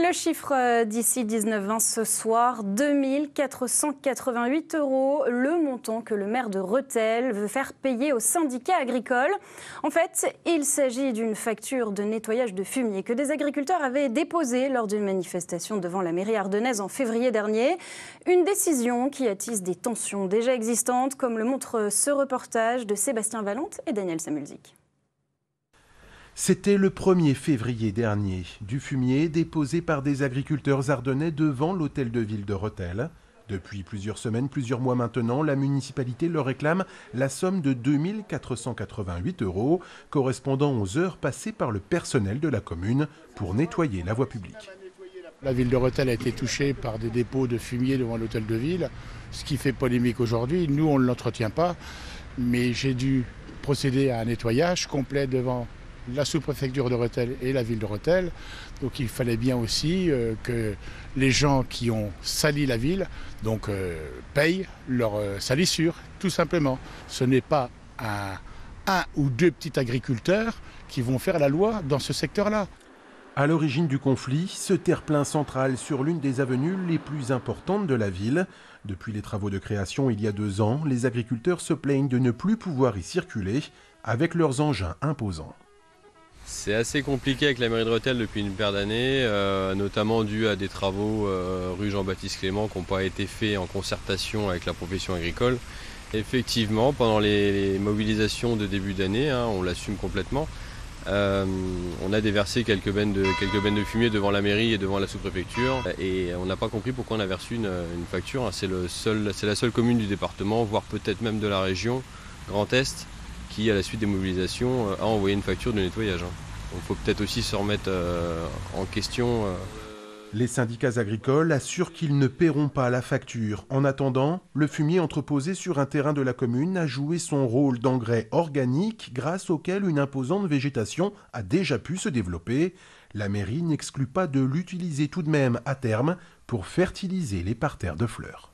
Le chiffre d'ici 19h20 ce soir, 2 488 €, le montant que le maire de Rethel veut faire payer au syndicat agricole. En fait, il s'agit d'une facture de nettoyage de fumier que des agriculteurs avaient déposée lors d'une manifestation devant la mairie ardennaise en février dernier. Une décision qui attise des tensions déjà existantes, comme le montre ce reportage de Sébastien Valente et Daniel Samulzik. C'était le 1er février dernier, du fumier déposé par des agriculteurs ardennais devant l'hôtel de ville de Rethel. Depuis plusieurs semaines, plusieurs mois maintenant, la municipalité leur réclame la somme de 2 488 €, correspondant aux heures passées par le personnel de la commune pour nettoyer la voie publique. La ville de Rethel a été touchée par des dépôts de fumier devant l'hôtel de ville, ce qui fait polémique aujourd'hui. Nous, on ne l'entretient pas, mais j'ai dû procéder à un nettoyage complet devant la sous-préfecture de Rethel et la ville de Rethel. Donc il fallait bien aussi que les gens qui ont sali la ville payent leur salissure, tout simplement. Ce n'est pas un ou deux petits agriculteurs qui vont faire la loi dans ce secteur-là. À l'origine du conflit, ce terre-plein central sur l'une des avenues les plus importantes de la ville. Depuis les travaux de création il y a 2 ans, les agriculteurs se plaignent de ne plus pouvoir y circuler avec leurs engins imposants. C'est assez compliqué avec la mairie de Rethel depuis une paire d'années, notamment dû à des travaux rue Jean-Baptiste Clément qui n'ont pas été faits en concertation avec la profession agricole. Effectivement, pendant les mobilisations de début d'année, on l'assume complètement, on a déversé quelques bennes de fumier devant la mairie et devant la sous-préfecture et on n'a pas compris pourquoi on avait reçu une facture. C'est la seule commune du département, voire peut-être même de la région Grand Est, qui, à la suite des mobilisations, a envoyé une facture de nettoyage. Donc il faut peut-être aussi se remettre en question. Les syndicats agricoles assurent qu'ils ne paieront pas la facture. En attendant, le fumier entreposé sur un terrain de la commune a joué son rôle d'engrais organique grâce auquel une imposante végétation a déjà pu se développer. La mairie n'exclut pas de l'utiliser tout de même à terme pour fertiliser les parterres de fleurs.